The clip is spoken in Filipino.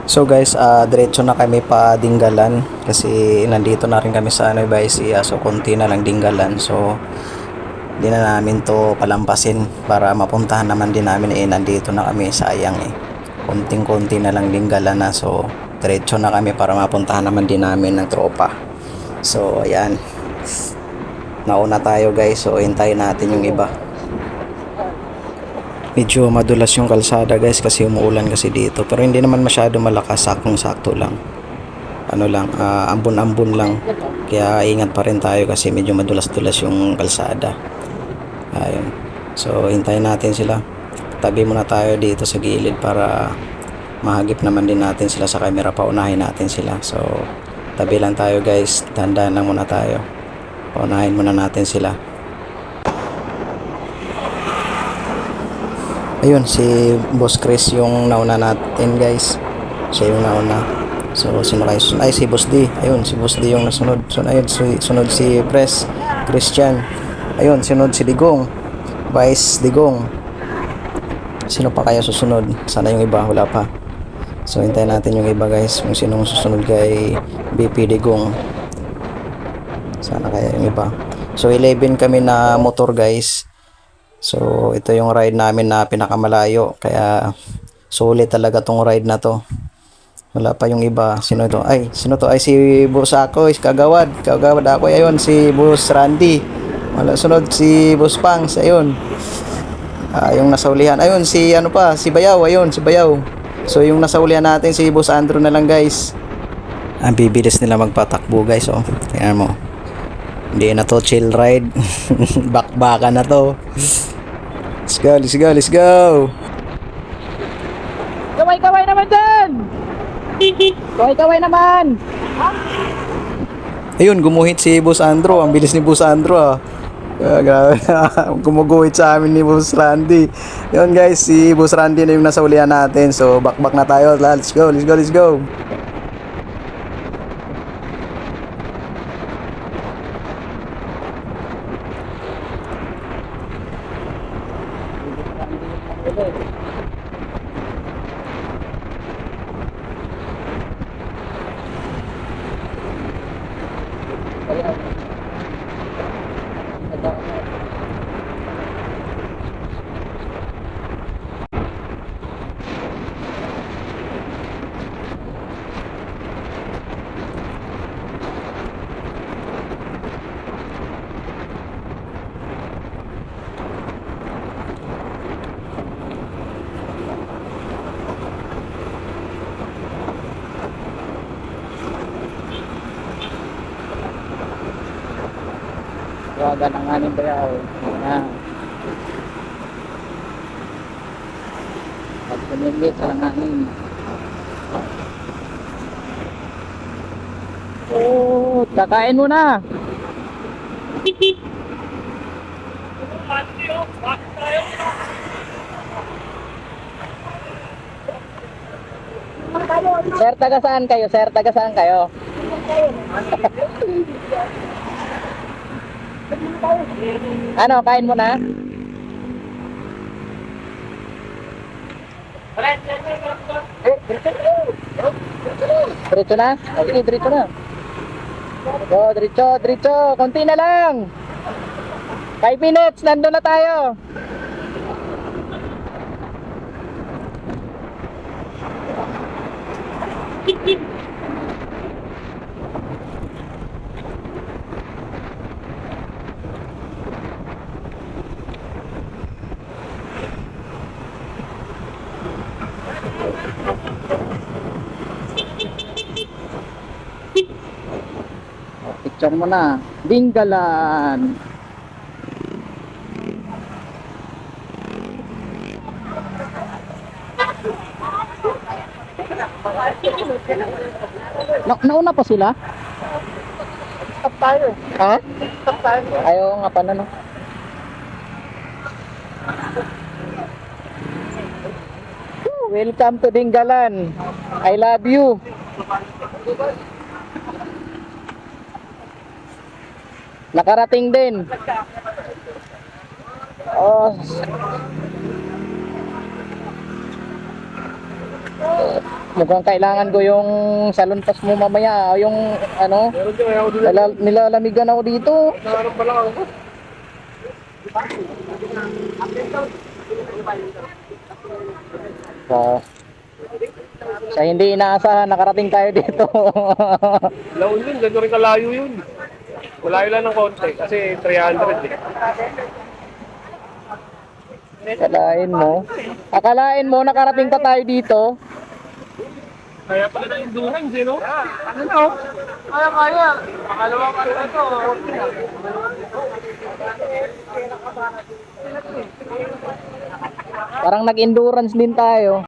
So guys, diretso na kami pa Dinggalan kasi nandito na rin kami sa Nueva Ecija, so konti na lang Dinggalan. So di na namin to palampasin para mapuntahan naman din namin, nandito na kami, sayang konting-konti na lang Dinggalan na, so diretso na kami para mapuntahan naman din namin ng tropa. So ayan, nauna tayo guys, so hintayin natin yung iba. Medyo madulas yung kalsada guys kasi umuulan kasi dito, pero hindi naman masyado malakas, saktong sakto lang, ano lang, ambon-ambon lang, kaya ingat pa rin tayo kasi medyo madulas-dulas yung kalsada. Ayun, so hintayin natin sila, tabi muna tayo dito sa gilid para mahagip naman din natin sila sa camera, paunahin natin sila. So tabi lang tayo guys, dahan-dahan lang muna tayo, paunahin muna natin sila. Ayun, si Boss Chris yung nauna natin guys, siya yung nauna. So sino kayo? Ay, si Boss D. Ayun, si Boss D yung nasunod. So ayun, sunod si Pres Christian. Ayun, sunod si Digong, Vice Digong. Sino pa kaya susunod? Sana yung iba, wala pa. So hintayin natin yung iba guys, kung sinong susunod kay BP Digong. Sana kaya yung iba. So 11 kami na motor guys. So ito yung ride namin na pinakamalayo, kaya sulit talaga tong ride na to. Wala pa yung iba. Sino to? Ay, sino to? Ay, si Boss ako, si Kagawad ako. Ayun, si Boss Randy. Wala, sunod si Boss Pangs. Ayun. Yung nasaulihan. Ayun, si ano pa, si Bayaw. Ayun, si Bayaw. So yung nasaulihan natin si Boss Andrew na lang guys. Ang bibilis nila magpatakbo guys, oh. Tingnan mo. Hindi na to chill ride. Bakbaka na to. Let's go, let's go, let's go. Kaway-kaway naman dyan! Kaway-kaway naman! Ayun, gumuhit si Boss Andrew. Ang bilis ni Boss Andrew, ah. Grabe na. Gumuguhit sa amin ni Boss Randy. Yun guys, si Boss Randy na yung nasaulihan natin. So bakbak na tayo. Let's go, let's go, let's go. Waga ng aning bayaw. Yan. At pumingit sa langangin. Oh, kakain mo na. Sir, taga saan kayo? Sir, taga saan kayo? Ano, kain mo na? Diretso na? Okay, diretso na. Go, diretso, diretso. Konti na lang. 5 minutes, nandun na tayo. Picture mo na. Dinggalan. Nauna pa sila? Stop tayo. Ha? Stop tayo. Ayaw nga pa na, no? Welcome to Dinggalan. I love you. Nakarating din. Oh. Mukhang kailangan ko yung salon pass mo mamaya. Yung ano, Meron din, ayaw doon. nilalamigan ako dito. Naharap pala ako. So, sa hindi inaasahan, nakarating tayo dito. Laon yun, ganito rin kalayo yun. Malayo lang ng konti kasi 300 eh. Akalain mo, nakarating pa tayo dito. Kaya pala na endurance eh, no? Ano? Kaya. Pakalawang ano na to. Parang nag-endurance din tayo.